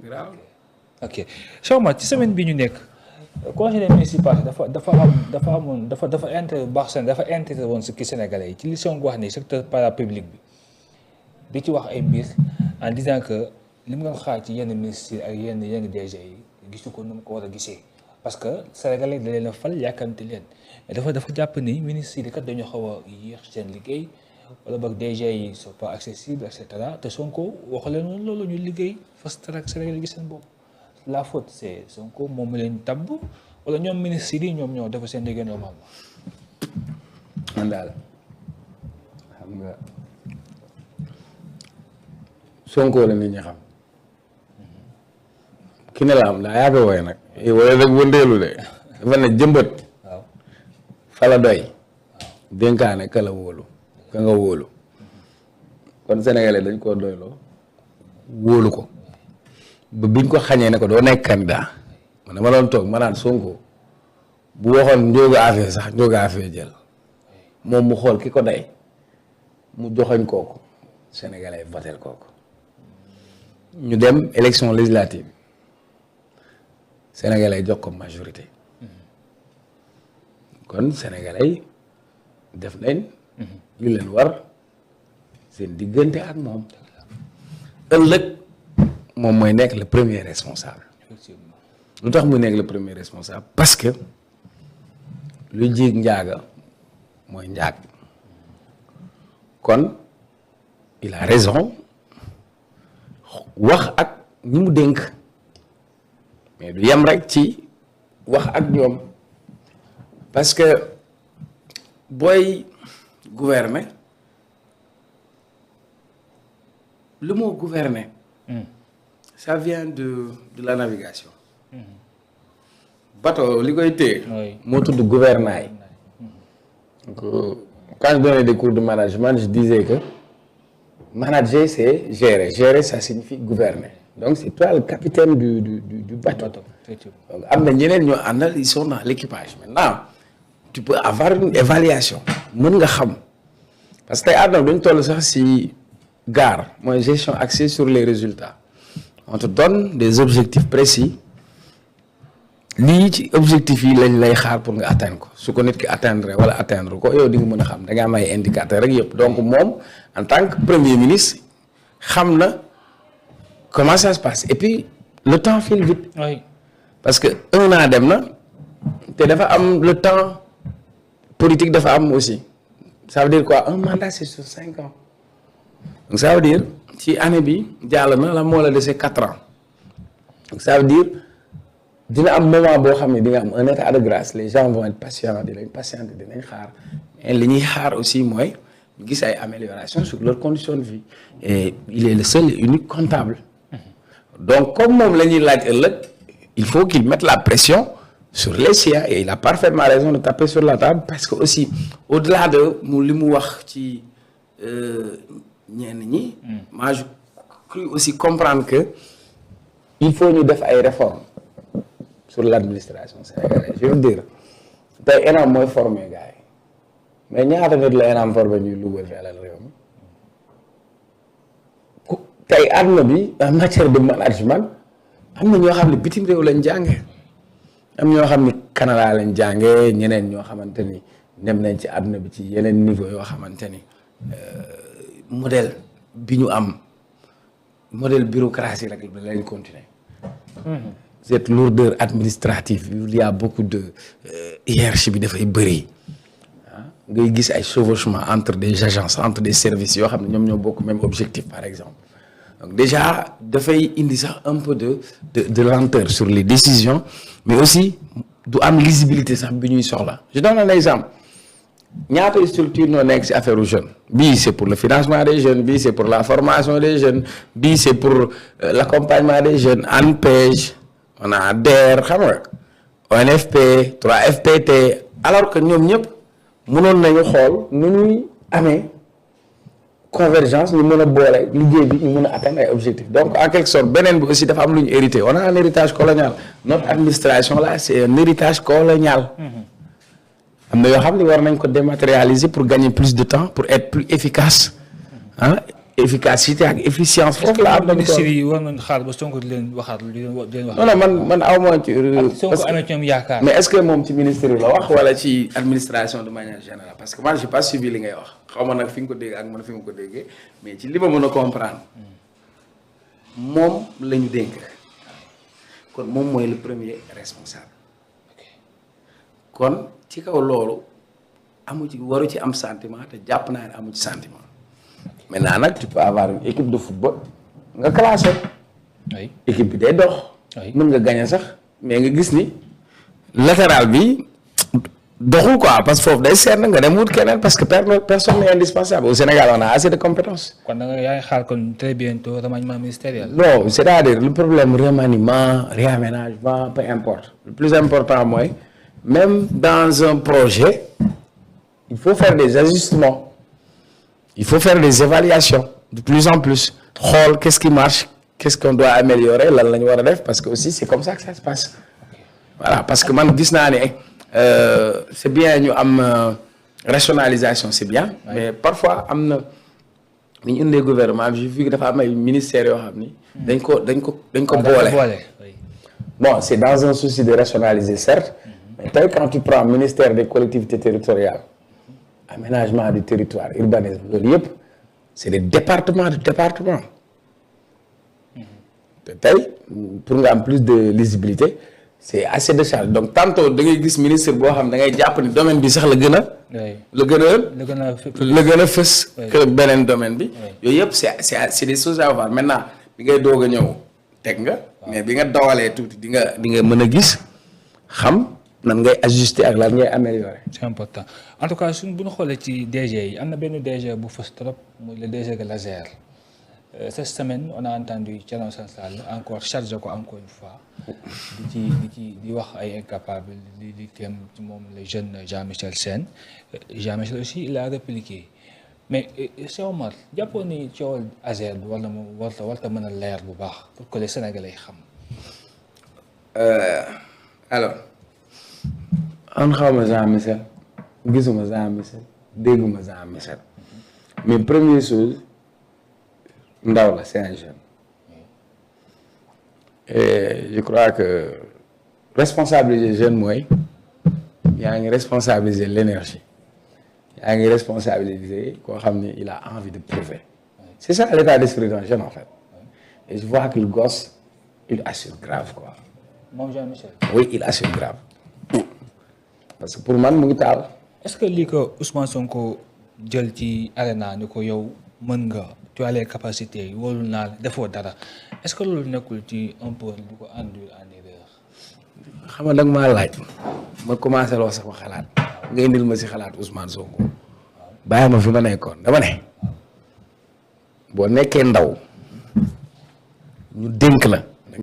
grave. ok Cheikh ci semaine bi ñu nekk conseil des ministres passé dafa intégré woon si kii Sénégalais yi ci li Sonko wax ni secteur parapublic bi di ci wax ay mbir en disant que li mu doon xaar ci yenn ministres yi ak yenn DG yi gisu ko nu mu ko war a gisee parce que Sénégalais da leen a fal yàkkamti leen mais dafa jàpp ni ministres yi kat dañoo xaw a yéex seen liggéey wala boog DG yi sont pas accessibles et cetera te Sonko wax leen loolu ñu liggéey fast track Sénégalais gis seen bopp. La faute c'est Sonko moom mu leen tabb wala ñoom ministres yi ñoom ñoo dafa seen liggéey normalement. man daal xam nga Sonko la nit ñi xam ki ne la am daa yàgg wooye nag wala rek wëndeelu de dafa ne jëmbët waaw fa la doy dénkaane ka la wóolu ka nga wóolu kon sénégalais dañ koo doyloo wóolu ko ba biñ ko xañee ne ko doo nekk candidat man dama doon toog ma naan Sonko bu waxoon njóogu affaire sax njóogu affaire jël moom mu xool ki ko day mu joxoñ kooku sénégalais votel kooku ñu dem élection législative sénégalais jox ko majorité kon sénégalais def nañ li leen war seen diggante ak moom ëllëg moom mooy nekk le premier responsable lu tax muy nekk le premier responsable parce que lu jiig njaaga mooy njaag kon il a raison wax ak ñi mu dénk mais du yem rek ci wax ak ñoom parce que booy gouverner le mot gouverner ça vient de la navigation bateau li koy téye moo tudd gouvernail donc quand je donnais des cours de management je disais que manager c'est gérer ça signifie gouverner donc c'est toi le capitaine du bateau donc am na ñeneen ñoo àndal ils sont dans l'équipage maintenant tu peux avoir une évaluation mën nga xam parce que tey àdduna dañu toll sax si gare mooy gestion axée sur les résultats on te donne des objectifs précis lii ci objectifs yi lañ lay xaar pour nga atteindre ko su ko nit ki atteindre wala atteindre ko yow di nga mën a xam da nga am ay indicateurs rek yëpp donc moom en tant que premier ministre xam na comment ça se passe et puis le temps file vite. Oui. Parce que un an dem na te dafa am le temps politique dafa am aussi ça veut dire quoi un mandat c'est sur 5 ans donc ça veut dire ci année bi jàll na la moo la dese 4 ans donc ça veut dire dina am moment boo xam ne di nga am un état de grâce les gens vont être patients dinañ patienter dinañ xaar mais li ñuy xaar aussi mooy ñu gis ay améliorations sur leurs conditions de vie et il est le seul et unique comptable donc comme moom la ñuy laaj ëllëg il faut qu'il mette la pression sur les siens et il a parfaitement raison de taper sur la table parce que aussi au-delà de mu li mu wax ci ñenn ñi moi je crus aussi comprendre que il faut ñu def ay réformes sur l'administration sénégalaise je veux dire tey ENAM mooy former gars yi mais ñaata nit la ENAM formé ñuy lugal fi alal réew mi tey àdduna bi en matière de management am na ñoo xam ne bitim réew lañ jànge am ñoo xam ni Canada lañ jànge ñeneen ñoo xamante ni dem nañ ci àdduna bi ci yeneen niveau yoo xamante ni modèle bi ñu am modèle bureaucratie rek lañ continuer cette lourdeur administrative il y a beaucoup de hiérarchie bi dafay bëri ngay gis ay chevauchement entre des agences entre des services yoo xam ne ñoom ñoo bokk même objectif par exemple donc déjà dafay indi sax un peu de lenteur sur les décisions mais aussi du am lisibilité sax bi ñuy soxla je donne un exemple ñaata structure ñoo nekk ci affaire aux jeunes bii c'est pour le financement des jeunes bii c'est pour la formation des jeunes bii c'est pour l'accompagnement des jeunes ANPEJ on a DER xam nga ONFP 3FPT alors que ñoom ñëpp mënoon nañu xool nu ñuy amee convergence ñu mën a boole liggéey bi ñu mën a atteindre ay objectifs donc en quelque sorte beneen bi aussi dafa am lu ñu hérité on a un héritage colonial notre administration là c'est un héritage colonial am na yoo xam ne war nañ ko dématérialiser pour gagner plus de temps pour être plus efficace efficacité ak efficience foofu la am na ministre yi war nañ xaar ba Sonko di leen waxaat di leen wax. non man aw ma ci. Sonko amee ci ñoom yaakaar. mais est-ce que moom ci ministère yi la wax wala ci administration de manière générale parce que man j'ai pas suivi li ngay wax xaw ma nag fi nga ko dégg ak man fi nga ko déggee mais ci li ma mën a comprendre moom la ñu dénk kon moom mooy le premier responsable kon ci kaw loolu amu ci waru ci am sentiment te jàpp naa ne amu ci sentiment maintenant nag tu peux avoir une équipe de football nga classé équipe bi day dox mën nga gagner sax mais nga gis ni latéral bi doxul quoi parce que foofu day seet na nga dem wut keneen parce que personne n'est indispensable au Sénégal on a assez de compétences. kon da nga yaay xaar kon très bientôt remaniement ministériel. non c'est-à-dire le problème remaniement réaménagement peu importe le plus important mooy même dans un projet il faut faire des ajustements il faut faire des évaluations de plus en plus xool qu'est-ce qui marche qu'est-ce qu'on doit améliorer lan la ñu war a def parce que aussi c'est comme ça que ça se passe voilà parce que man gis naa ne c'est bien ñu am rationalisation c'est bien mais parfois am na ni ñu indee gouvernement bi j'ai vu que dafa am ay ministères yoo xam ni dañ ko boole bon c'est dans un souci de rationaliser certes mais tey quand tu prends ministère des collectivités territoriales aménagement du territoire urbanisme loolu yëpp c'est des départements de départements te tey pour nga am plus de lisibilité c'est assez de charge donc tantôt da ngay gis ministre boo xam da ngay jàpp ni domaine bi sax la gën a fës que beneen domaine bi yooyu yëpp c'est des choses à voir maintenant bi ngay doog a ñëw teg nga mais bi nga dawalee tuuti di nga mën a gis xam nan ngay ajuster ak lan ngay améliorer. c'est important en tout cas suñ bu ñu xoolee ci DG yi am na benn DG bu fës trop muy le DG de l'ASER cette semaine on a entendu Thierno Sall encore chargé ko encore une fois di wax ay incapable di teem ci moom le jeune Jean-Michel Sène Jean-Michel aussi il a répliqué mais Cheikh Omar jàppoon ni coowal ASER bi warta mën a leer bu baax pour que les Sénégalais xam. alors. an xawma Jean-Michel gisuma Jean-Michel dégguma Jean-Michel mais première chose ndaw la c'est un jeune et je crois que responsabiliser jeune mooy yaa ngi responsabiliser l'énergie yaa ngi responsabiliser koo xam ne il a envie de prouver c'est ça l'état d'esprit d'un jeune en fait et je vois que le gosse il assure grave quoi. moom Jean-Michel. oui il assure grave. parce que pour man mu ngi taal. est-ce que lii ko Ousmane Sonko jël ci arena ni ko yow mën nga tu as les capacités yi wóolu naa la defoo dara est-ce que loolu nekkul ci un peu du ko induire en erreur. xam nga da nga maa laaj ma commencé loo sama xalaat nga indil ma si xalaat Ousmane Sonko bàyyi ma fi ma nekkoon dama ne boo nekkee ndaw ñu dénk la